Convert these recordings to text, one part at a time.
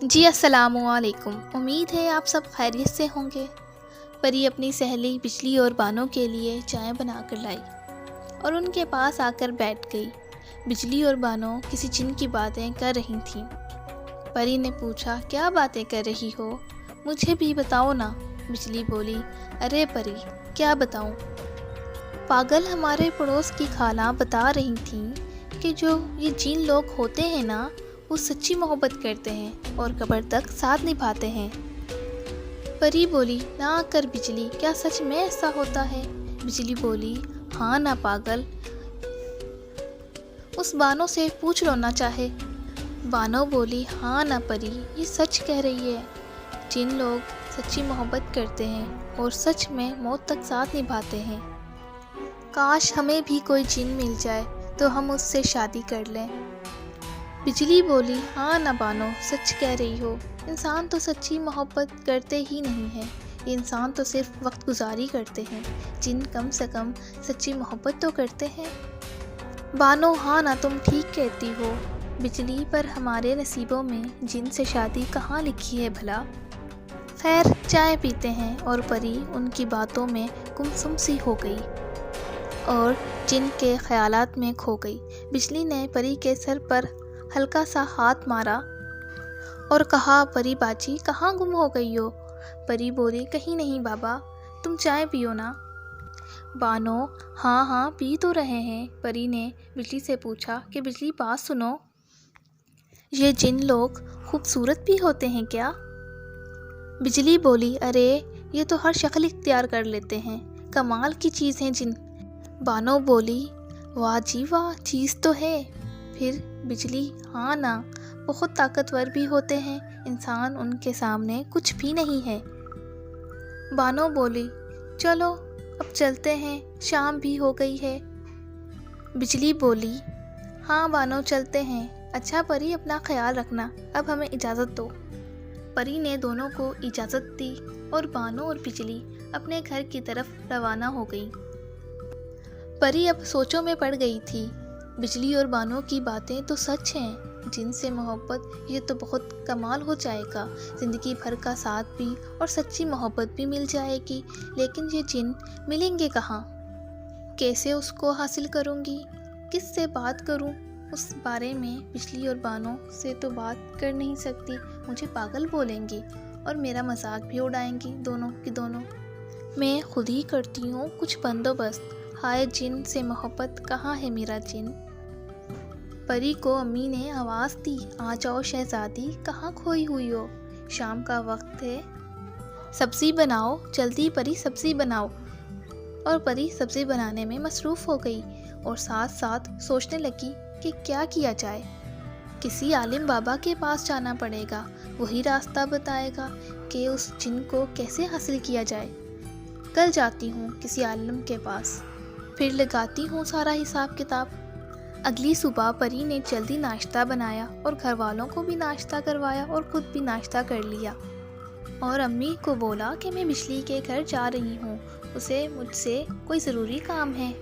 جی السلام علیکم، امید ہے آپ سب خیریت سے ہوں گے۔ پری اپنی سہیلی بجلی اور بانو کے لیے چائے بنا کر لائی اور ان کے پاس آ کر بیٹھ گئی۔ بجلی اور بانو کسی جن کی باتیں کر رہی تھیں۔ پری نے پوچھا، کیا باتیں کر رہی ہو؟ مجھے بھی بتاؤ نا۔ بجلی بولی، ارے پری کیا بتاؤں؟ پاگل ہمارے پڑوس کی خالہ بتا رہی تھیں کہ جو یہ جن لوگ ہوتے ہیں نا، وہ سچی محبت کرتے ہیں اور قبر تک ساتھ نبھاتے ہیں۔ پری بولی، نہ کر بجلی، کیا سچ میں ایسا ہوتا ہے؟ بجلی بولی، ہاں نا پاگل، اس بانو سے پوچھ لو نا چاہے۔ بانو بولی، ہاں نا پری، یہ سچ کہہ رہی ہے۔ جن لوگ سچی محبت کرتے ہیں اور سچ میں موت تک ساتھ نبھاتے ہیں۔ کاش ہمیں بھی کوئی جن مل جائے تو ہم اس سے شادی کر لیں۔ بجلی بولی، ہاں نا بانو، سچ کہہ رہی ہو۔ انسان تو سچی محبت کرتے ہی نہیں ہیں، انسان تو صرف وقت گزاری کرتے ہیں، جن کم سے کم سچی محبت تو کرتے ہیں۔ بانو، ہاں نا، تم ٹھیک کہتی ہو۔ بجلی، پر ہمارے نصیبوں میں جن سے شادی کہاں لکھی ہے بھلا؟ خیر، چائے پیتے ہیں۔ اور پری ان کی باتوں میں گمسم سی ہو گئی اور جن کے خیالات میں کھو گئی۔ بجلی نے پری کے سر پر ہلکا سا ہاتھ مارا اور کہا، پری باجی کہاں گم ہو گئی ہو؟ پری بولی، کہیں نہیں بابا، تم چائے پیو نا۔ بانو، ہاں ہاں پی تو رہے ہیں۔ پری نے بجلی سے پوچھا کہ بجلی بات سنو، یہ جن لوگ خوبصورت بھی ہوتے ہیں کیا؟ بجلی بولی، ارے یہ تو ہر شکل اختیار کر لیتے ہیں، کمال کی چیز ہیں جن۔ بانو بولی، واہ جی واہ، چیز تو ہے۔ پھر بجلی، ہاں نا، بہت طاقتور بھی ہوتے ہیں، انسان ان کے سامنے کچھ بھی نہیں ہے۔ بانو بولی، چلو اب چلتے ہیں، شام بھی ہو گئی ہے۔ بجلی بولی، ہاں بانو چلتے ہیں۔ اچھا پری، اپنا خیال رکھنا، اب ہمیں اجازت دو۔ پری نے دونوں کو اجازت دی اور بانو اور بجلی اپنے گھر کی طرف روانہ ہو گئی۔ پری اب سوچوں میں پڑ گئی تھی۔ بجلی اور بانو کی باتیں تو سچ ہیں، جن سے محبت یہ تو بہت کمال ہو جائے گا، زندگی بھر کا ساتھ بھی اور سچی محبت بھی مل جائے گی، لیکن یہ جن ملیں گے کہاں؟ کیسے اس کو حاصل کروں گی؟ کس سے بات کروں؟ اس بارے میں بجلی اور بانو سے تو بات کر نہیں سکتی، مجھے پاگل بولیں گی اور میرا مذاق بھی اڑائیں گی دونوں کی دونوں۔ میں خود ہی کرتی ہوں کچھ بندوبست۔ ہائے جن سے محبت، کہاں ہے میرا جن؟ پری کو امی نے آواز دی، آ جاؤ شہزادی، کہاں کھوئی ہوئی ہو؟ شام کا وقت ہے، سبزی بناؤ، جلدی پری سبزی بناؤ۔ اور پری سبزی بنانے میں مصروف ہو گئی اور ساتھ ساتھ سوچنے لگی کہ کیا کیا جائے۔ کسی عالم بابا کے پاس جانا پڑے گا، وہی راستہ بتائے گا کہ اس جن کو کیسے حاصل کیا جائے۔ کل جاتی ہوں کسی عالم کے پاس، پھر لگاتی ہوں سارا حساب کتاب۔ اگلی صبح پری نے جلدی ناشتہ بنایا اور گھر والوں کو بھی ناشتہ کروایا اور خود بھی ناشتہ کر لیا، اور امی کو بولا کہ میں بجلی کے گھر جا رہی ہوں، اسے مجھ سے کوئی ضروری کام ہے،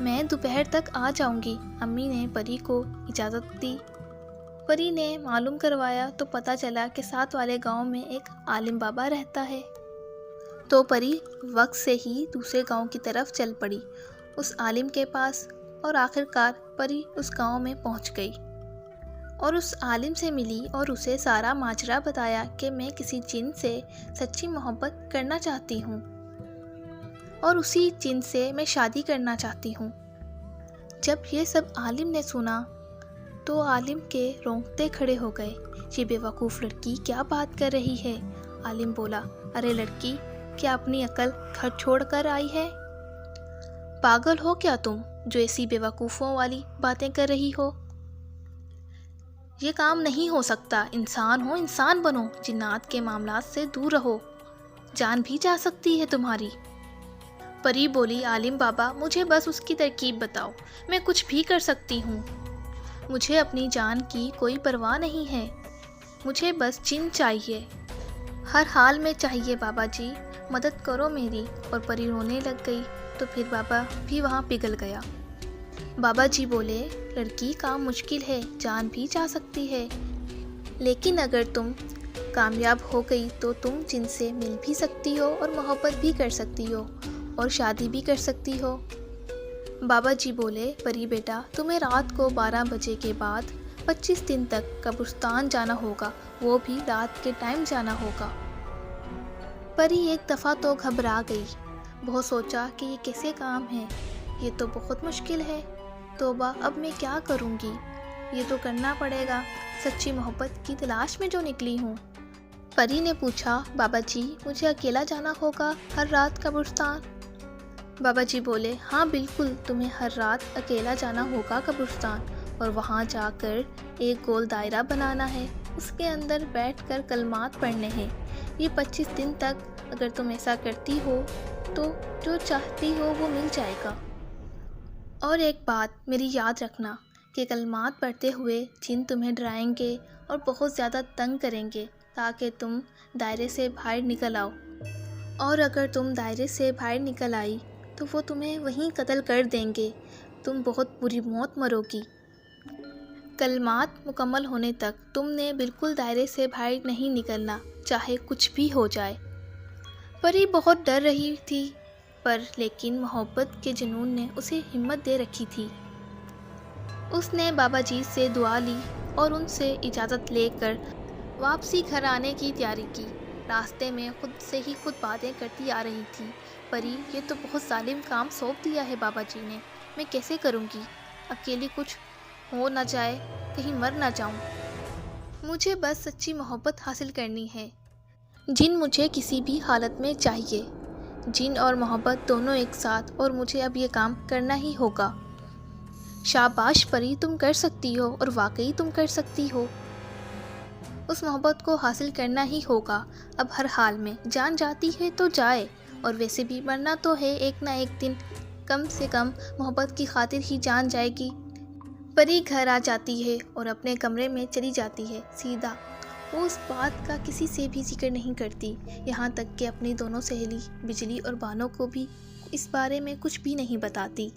میں دوپہر تک آ جاؤں گی۔ امی نے پری کو اجازت دی۔ پری نے معلوم کروایا تو پتہ چلا کہ ساتھ والے گاؤں میں ایک عالم بابا رہتا ہے، تو پری وقت سے ہی دوسرے گاؤں کی طرف چل پڑی اس عالم کے پاس، اور آخرکار پری اس گاؤں میں پہنچ گئی اور اس عالم سے ملی اور اسے سارا ماجرا بتایا کہ میں کسی جن سے سچی محبت کرنا چاہتی ہوں اور اسی جن سے میں شادی کرنا چاہتی ہوں۔ جب یہ سب عالم نے سنا تو عالم کے رونگٹے کھڑے ہو گئے۔ یہ بے وقوف لڑکی کیا بات کر رہی ہے؟ عالم بولا، ارے لڑکی، کیا اپنی عقل گھر چھوڑ کر آئی ہے؟ پاگل ہو کیا تم، جو ایسی بے وقوفوں والی باتیں کر رہی ہو؟ یہ کام نہیں ہو سکتا، انسان ہو، انسان بنو، جنات کے معاملات سے دور رہو، جان بھی جا سکتی ہے تمہاری۔ پری بولی، عالم بابا مجھے بس اس کی ترکیب بتاؤ، میں کچھ بھی کر سکتی ہوں، مجھے اپنی جان کی کوئی پرواہ نہیں ہے، مجھے بس جن چاہیے، ہر حال میں چاہیے بابا جی، مدد کرو میری۔ اور پری رونے لگ گئی تو پھر بابا بھی وہاں پگھل گیا۔ بابا جی بولے، لڑکی کام مشکل ہے، جان بھی جا سکتی ہے، لیکن اگر تم کامیاب ہو گئی تو تم جن سے مل بھی سکتی ہو اور محبت بھی کر سکتی ہو اور شادی بھی کر سکتی ہو۔ بابا جی بولے، پری بیٹا، تمہیں رات کو 12 بجے کے بعد 25 دن تک قبرستان جانا ہوگا، وہ بھی رات کے ٹائم جانا ہوگا۔ پری ایک دفعہ تو گھبرا گئی، بہت سوچا کہ یہ کیسے کام ہے، یہ تو بہت مشکل ہے، توبہ اب میں کیا کروں گی، یہ تو کرنا پڑے گا، سچی محبت کی تلاش میں جو نکلی ہوں۔ پری نے پوچھا، بابا جی مجھے اکیلا جانا ہوگا ہر رات قبرستان؟ بابا جی بولے، ہاں بالکل، تمہیں ہر رات اکیلا جانا ہوگا قبرستان، اور وہاں جا کر ایک گول دائرہ بنانا ہے، اس کے اندر بیٹھ کر کلمات پڑھنے ہیں۔ یہ 25 دن تک اگر تم ایسا کرتی ہو تو جو چاہتی ہو وہ مل جائے گا۔ اور ایک بات میری یاد رکھنا کہ کلمات پڑھتے ہوئے جن تمہیں ڈرائیں گے اور بہت زیادہ تنگ کریں گے تاکہ تم دائرے سے باہر نکل آؤ، اور اگر تم دائرے سے باہر نکل آئی تو وہ تمہیں وہیں قتل کر دیں گے، تم بہت بری موت مرو گی۔ کلمات مکمل ہونے تک تم نے بالکل دائرے سے باہر نہیں نکلنا، چاہے کچھ بھی ہو جائے۔ پری بہت ڈر رہی تھی لیکن محبت کے جنون نے اسے ہمت دے رکھی تھی۔ اس نے بابا جی سے دعا لی اور ان سے اجازت لے کر واپسی گھر آنے کی تیاری کی۔ راستے میں خود سے ہی خود باتیں کرتی آ رہی تھی، پری یہ تو بہت ظالم کام سونپ دیا ہے بابا جی نے، میں کیسے کروں گی، اکیلی کچھ ہو نہ جائے، کہیں مر نہ جاؤں۔ مجھے بس سچی محبت حاصل کرنی ہے، جن مجھے کسی بھی حالت میں چاہیے، جن اور محبت دونوں ایک ساتھ، اور مجھے اب یہ کام کرنا ہی ہوگا۔ شاباش پری، تم کر سکتی ہو، اور واقعی تم کر سکتی ہو۔ اس محبت کو حاصل کرنا ہی ہوگا، اب ہر حال میں، جان جاتی ہے تو جائے، اور ویسے بھی مرنا تو ہے ایک نہ ایک دن، کم سے کم محبت کی خاطر ہی جان جائے گی۔ پری گھر آ جاتی ہے اور اپنے کمرے میں چلی جاتی ہے سیدھا، وہ اس بات کا کسی سے بھی ذکر نہیں کرتی، یہاں تک کہ اپنی دونوں سہیلی بجلی اور بانو کو بھی اس بارے میں کچھ بھی نہیں بتاتی۔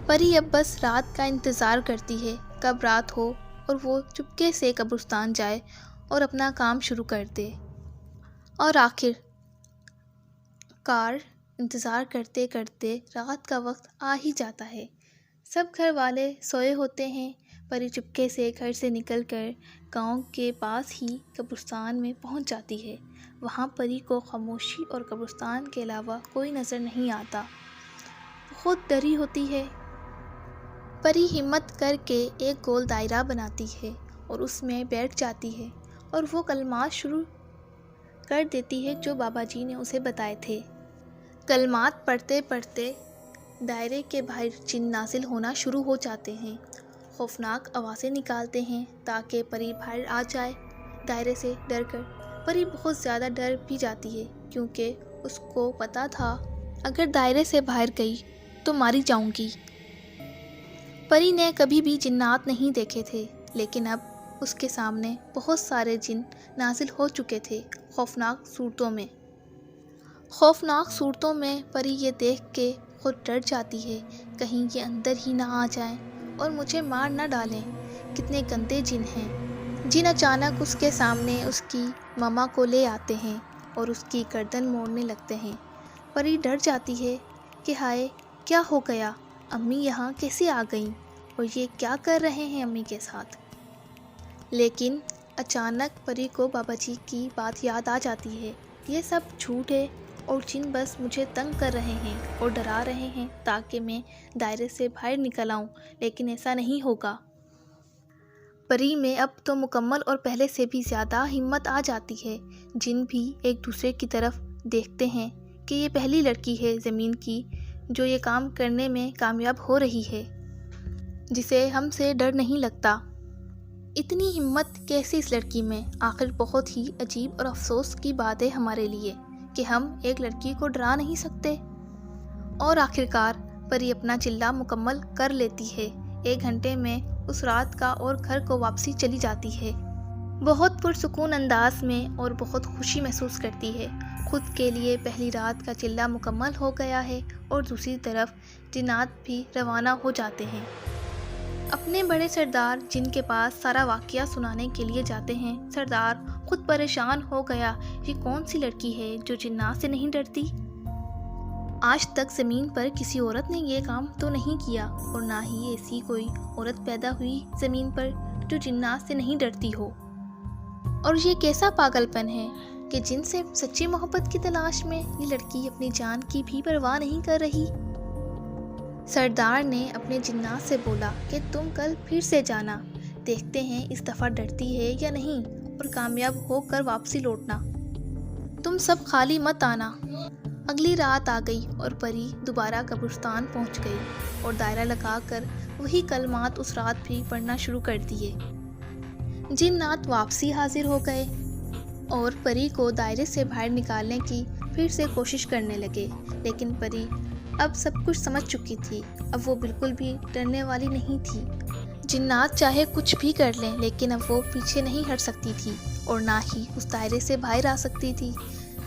پری اب بس رات کا انتظار کرتی ہے، کب رات ہو اور وہ چپکے سے قبرستان جائے اور اپنا کام شروع کر دے۔ اور آخر کار انتظار کرتے کرتے رات کا وقت آ ہی جاتا ہے، سب گھر والے سوئے ہوتے ہیں۔ پری چپکے سے گھر سے نکل کر گاؤں کے پاس ہی قبرستان میں پہنچ جاتی ہے۔ وہاں پری کو خاموشی اور قبرستان کے علاوہ کوئی نظر نہیں آتا، بہت ڈری ہوتی ہے۔ پری ہمت کر کے ایک گول دائرہ بناتی ہے اور اس میں بیٹھ جاتی ہے، اور وہ کلمات شروع کر دیتی ہے جو بابا جی نے اسے بتائے تھے۔ کلمات پڑھتے پڑھتے دائرے کے باہر جن نازل ہونا شروع ہو جاتے ہیں، خوفناک آوازیں نکالتے ہیں تاکہ پری باہر آ جائے دائرے سے ڈر کر۔ پری بہت زیادہ ڈر بھی جاتی ہے کیونکہ اس کو پتہ تھا اگر دائرے سے باہر گئی تو ماری جاؤں گی۔ پری نے کبھی بھی جنات نہیں دیکھے تھے، لیکن اب اس کے سامنے بہت سارے جن نازل ہو چکے تھے، خوفناک صورتوں میں پری یہ دیکھ کے خود ڈر جاتی ہے، کہیں یہ اندر ہی نہ آ جائیں اور مجھے مار نہ ڈالیں، کتنے گندے جن ہیں۔ جن اچانک اس کے سامنے اس کی ماما کو لے آتے ہیں اور اس کی گردن موڑنے لگتے ہیں۔ پری ڈر جاتی ہے کہ ہائے کیا ہو گیا، امی یہاں کیسے آ گئیں اور یہ کیا کر رہے ہیں امی کے ساتھ۔ لیکن اچانک پری کو بابا جی کی بات یاد آ جاتی ہے، یہ سب جھوٹ ہے اور جن بس مجھے تنگ کر رہے ہیں اور ڈرا رہے ہیں تاکہ میں دائرے سے باہر نکل آؤں، لیکن ایسا نہیں ہوگا۔ پری میں اب تو مکمل اور پہلے سے بھی زیادہ ہمت آ جاتی ہے۔ جن بھی ایک دوسرے کی طرف دیکھتے ہیں کہ یہ پہلی لڑکی ہے زمین کی جو یہ کام کرنے میں کامیاب ہو رہی ہے، جسے ہم سے ڈر نہیں لگتا۔ اتنی ہمت کیسے اس لڑکی میں؟ آخر بہت ہی عجیب اور افسوس کی بات ہے ہمارے لیے کہ ہم ایک لڑکی کو ڈرا نہیں سکتے۔ اور آخرکار پری اپنا چلہ مکمل کر لیتی ہے، 1 گھنٹے میں اس رات کا، اور گھر کو واپسی چلی جاتی ہے، بہت پرسکون انداز میں، اور بہت خوشی محسوس کرتی ہے۔ خود کے لیے پہلی رات کا چلہ مکمل ہو گیا ہے اور دوسری طرف جنات بھی روانہ ہو جاتے ہیں۔ اپنے بڑے سردار جن کے پاس سارا واقعہ سنانے کے لیے جاتے ہیں، سردار خود پریشان ہو گیا، یہ کون سی لڑکی ہے جو جنات سے نہیں ڈرتی؟ آج تک زمین پر کسی عورت نے یہ کام تو نہیں کیا، اور نہ ہی ایسی کوئی عورت پیدا ہوئی زمین پر جو جنات سے نہیں ڈرتی ہو۔ اور یہ کیسا پاگل پن ہے کہ جن سے سچی محبت کی تلاش میں یہ لڑکی اپنی جان کی بھی پرواہ نہیں کر رہی۔ سردار نے اپنے جنات سے بولا کہ تم کل پھر سے جانا، دیکھتے ہیں اس دفعہ ڈرتی ہے یا نہیں، اور کامیاب ہو کر واپسی لوٹنا، تم سب خالی مت آنا۔ اگلی رات آ گئی اور پری دوبارہ قبرستان پہنچ گئی اور دائرہ لگا کر وہی کلمات اس رات بھی پڑھنا شروع کر دیے۔ جنات واپسی حاضر ہو گئے اور پری کو دائرے سے باہر نکالنے کی پھر سے کوشش کرنے لگے، لیکن پری اب سب کچھ سمجھ چکی تھی، اب وہ بالکل بھی ڈرنے والی نہیں تھی۔ جنات چاہے کچھ بھی کر لیں لیکن اب وہ پیچھے نہیں ہٹ سکتی تھی اور نہ ہی اس دائرے سے باہر آ سکتی تھی۔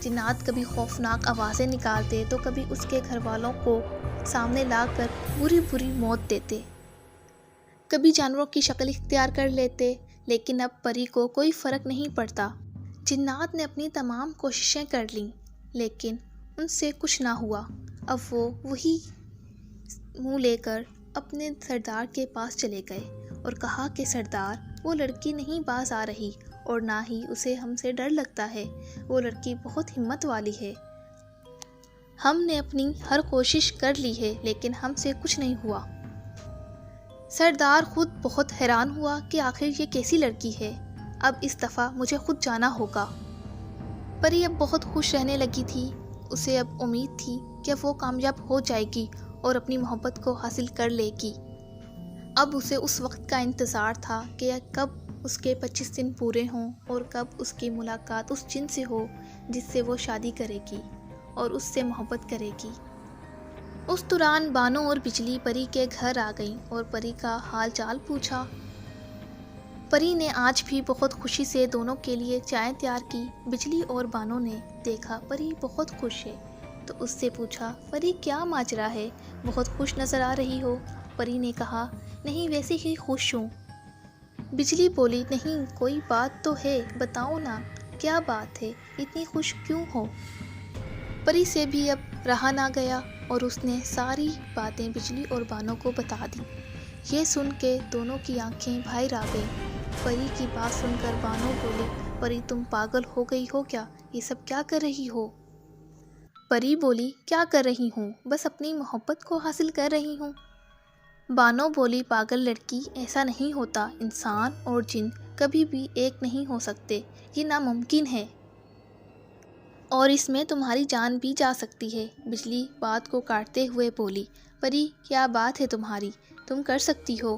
جنات کبھی خوفناک آوازیں نکالتے تو کبھی اس کے گھر والوں کو سامنے لا کر بری بری موت دیتے، کبھی جانوروں کی شکل اختیار کر لیتے، لیکن اب پری کو کوئی فرق نہیں پڑتا۔ جنات نے اپنی تمام کوششیں کر لیں لیکن ان سے کچھ نہ ہوا۔ اب وہ وہی منہ لے کر اپنے سردار کے پاس چلے گئے اور کہا کہ سردار، وہ لڑکی نہیں باز آ رہی اور نہ ہی اسے ہم سے ڈر لگتا ہے، وہ لڑکی بہت ہمت والی ہے، ہم نے اپنی ہر کوشش کر لی ہے لیکن ہم سے کچھ نہیں ہوا۔ سردار خود بہت حیران ہوا کہ آخر یہ کیسی لڑکی ہے، اب اس دفعہ مجھے خود جانا ہوگا۔ پری اب بہت خوش رہنے لگی تھی، اسے اب امید تھی کہ وہ کامیاب ہو جائے گی اور اپنی محبت کو حاصل کر لے گی۔ اب اسے اس وقت کا انتظار تھا کہ کب اس کے 25 دن پورے ہوں اور کب اس کی ملاقات اس جن سے ہو جس سے وہ شادی کرے گی اور اس سے محبت کرے گی۔ اس دوران بانو اور بجلی پری کے گھر آ گئیں اور پری کا حال چال پوچھا۔ پری نے آج بھی بہت خوشی سے دونوں کے لیے چائے تیار کی۔ بجلی اور بانو نے دیکھا پری بہت خوش ہے تو اس سے پوچھا، پری کیا ماجرا ہے، بہت خوش نظر آ رہی ہو؟ پری نے کہا، نہیں ویسے ہی خوش ہوں۔ بجلی بولی، نہیں کوئی بات تو ہے، بتاؤ نا کیا بات ہے، اتنی خوش کیوں ہو؟ پری سے بھی اب رہا نہ گیا اور اس نے ساری باتیں بجلی اور بانو کو بتا دی۔ یہ سن کے دونوں کی آنکھیں باہر آ گئیں۔ پری کی بات سن کر بانو بولی، پری تم پاگل ہو گئی ہو کیا، یہ سب کیا کر رہی ہو؟ پری بولی، کیا کر رہی ہوں، بس اپنی محبت کو حاصل کر رہی ہوں۔ بانو بولی، پاگل لڑکی، ایسا نہیں ہوتا، انسان اور جن کبھی بھی ایک نہیں ہو سکتے، یہ ناممکن ہے، اور اس میں تمہاری جان بھی جا سکتی ہے۔ بجلی بات کو کاٹتے ہوئے بولی، پری کیا بات ہے تمہاری، تم کر سکتی ہو،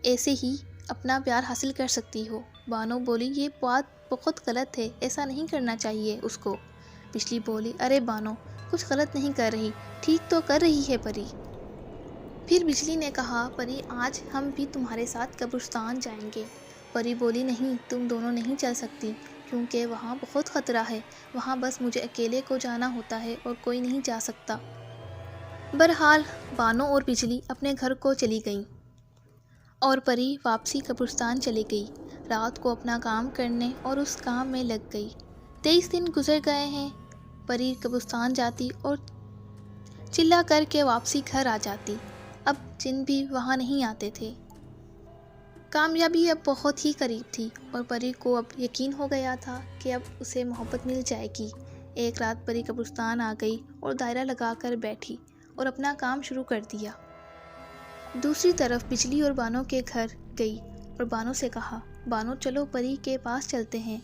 ایسے ہی اپنا پیار حاصل کر سکتی ہو۔ بانو بولی، یہ بات بہت غلط ہے، ایسا نہیں کرنا چاہیے اس کو۔ بجلی بولی، ارے بانو کچھ غلط نہیں کر رہی، ٹھیک تو کر رہی ہے پری۔ پھر بجلی نے کہا، پری آج ہم بھی تمہارے ساتھ قبرستان جائیں گے۔ پری بولی، نہیں تم دونوں نہیں چل سکتی کیونکہ وہاں بہت خطرہ ہے، وہاں بس مجھے اکیلے کو جانا ہوتا ہے اور کوئی نہیں جا سکتا۔ بہرحال بانو اور بجلی اپنے گھر کو چلی گئیں اور پری واپسی قبرستان چلی گئی، رات کو اپنا کام کرنے اور اس کام میں لگ گئی۔ 23 دن گزر گئے ہیں، پری قبرستان جاتی اور چلا کر کے واپسی گھر آ جاتی، اب جن بھی وہاں نہیں آتے تھے۔ کامیابی اب بہت ہی قریب تھی اور پری کو اب یقین ہو گیا تھا کہ اب اسے محبت مل جائے گی۔ ایک رات پری قبرستان آ گئی اور دائرہ لگا کر بیٹھی اور اپنا کام شروع کر دیا۔ دوسری طرف بجلی اور بانو کے گھر گئی اور بانو سے کہا، بانو چلو پری کے پاس چلتے ہیں،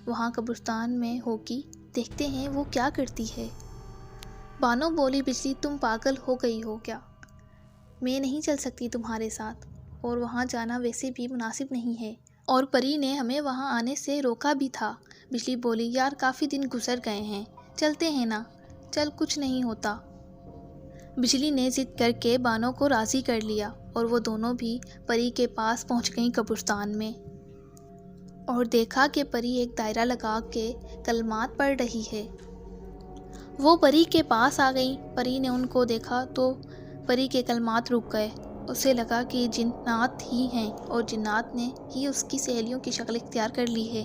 وہاں قبرستان میں ہوگی، دیکھتے ہیں وہ کیا کرتی ہے۔ بانو بولی، بجلی تم پاگل ہو گئی ہو کیا، میں نہیں چل سکتی تمہارے ساتھ، اور وہاں جانا ویسے بھی مناسب نہیں ہے، اور پری نے ہمیں وہاں آنے سے روکا بھی تھا۔ بجلی بولی، یار کافی دن گزر گئے ہیں، چلتے ہیں نا، چل کچھ نہیں ہوتا۔ بجلی نے ضد کر کے بانو کو راضی کر لیا اور وہ دونوں بھی پری کے پاس پہنچ گئیں قبرستان میں، اور دیکھا کہ پری ایک دائرہ لگا کے کلمات پڑھ رہی ہے۔ وہ پری کے پاس آ گئیں، پری نے ان کو دیکھا تو پری کے کلمات رک گئے اسے لگا کہ یہ جنات ہی ہیں اور جنات نے ہی اس کی سہیلیوں کی شکل اختیار کر لی ہے،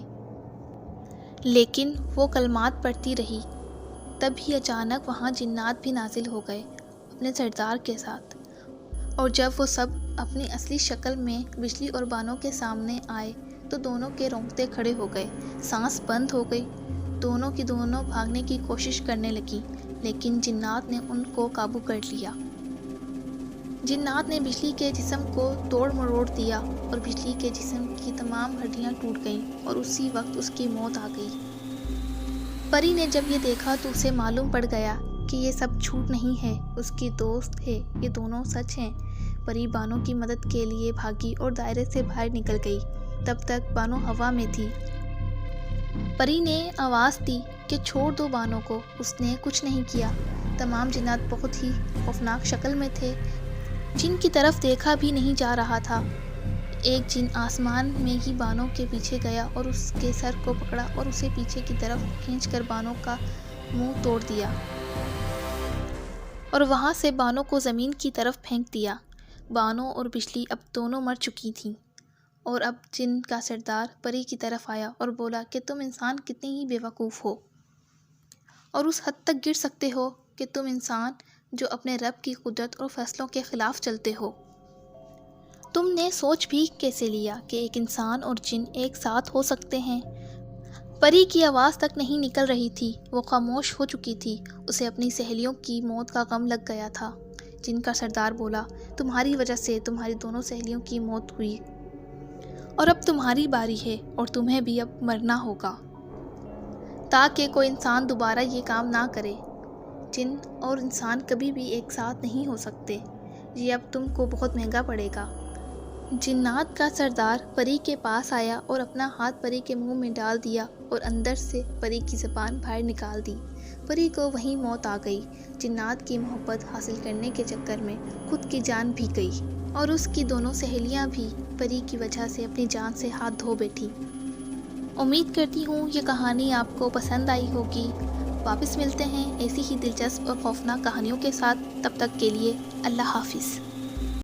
لیکن وہ کلمات پڑھتی رہی۔ تب ہی اچانک وہاں جنات بھی نازل ہو گئے اپنے سردار کے ساتھ، اور جب وہ سب اپنی اصلی شکل میں بجلی اور بانو کے سامنے آئے تو دونوں کے رونگٹے کھڑے ہو گئے، سانس بند ہو گئی، دونوں کی دونوں بھاگنے کی کوشش کرنے لگیں، لیکن جنات نے ان کو قابو کر لیا۔ جنات نے بجلی کے جسم کو توڑ مروڑ دیا اور بجلی کے جسم کی تمام ہڈیاں ٹوٹ گئیں اور اسی وقت اس کی موت آ گئی۔ پری نے جب یہ دیکھا تو اسے معلوم پڑ گیا کہ یہ سب جھوٹ نہیں ہے، اس کی دوست ہے، یہ دونوں سچ ہیں۔ پری بانو کی مدد کے لیے بھاگی اور دائرے سے باہر نکل گئی۔ تب تک بانو ہوا میں تھی۔ پری نے آواز دی کہ چھوڑ دو بانو کو، اس نے کچھ نہیں کیا۔ تمام جنات بہت ہی خوفناک شکل میں تھے، جن کی طرف دیکھا بھی نہیں جا رہا تھا۔ ایک جن آسمان میں ہی بانو کے پیچھے گیا اور اس کے سر کو پکڑا اور اسے پیچھے کی طرف کھینچ کر بانو کا منہ توڑ دیا اور وہاں سے بانو کو زمین کی طرف پھینک دیا۔ بانو اور بجلی اب دونوں مر چکی تھیں، اور اب جن کا سردار پری کی طرف آیا اور بولا کہ تم انسان کتنے ہی بے وقوف ہو اور اس حد تک گر سکتے ہو کہ تم انسان جو اپنے رب کی قدرت اور فیصلوں کے خلاف چلتے ہو، تم نے سوچ بھی کیسے لیا کہ ایک انسان اور جن ایک ساتھ ہو سکتے ہیں؟ پری کی آواز تک نہیں نکل رہی تھی، وہ خاموش ہو چکی تھی، اسے اپنی سہیلیوں کی موت کا غم لگ گیا تھا۔ جن کا سردار بولا، تمہاری وجہ سے تمہاری دونوں سہیلیوں کی موت ہوئی اور اب تمہاری باری ہے اور تمہیں بھی اب مرنا ہوگا، تاکہ کوئی انسان دوبارہ یہ کام نہ کرے۔ جن اور انسان کبھی بھی ایک ساتھ نہیں ہو سکتے، یہ اب تم کو بہت مہنگا پڑے گا۔ جنات کا سردار پری کے پاس آیا اور اپنا ہاتھ پری کے منہ میں ڈال دیا اور اندر سے پری کی زبان باہر نکال دی۔ پری کو وہیں موت آ گئی۔ جنات کی محبت حاصل کرنے کے چکر میں خود کی جان بھی گئی اور اس کی دونوں سہیلیاں بھی پری کی وجہ سے اپنی جان سے ہاتھ دھو بیٹھی۔ امید کرتی ہوں یہ کہانی آپ کو پسند آئی ہوگی۔ واپس ملتے ہیں ایسی ہی دلچسپ اور خوفناک کہانیوں کے ساتھ، تب تک کے لیے اللہ حافظ۔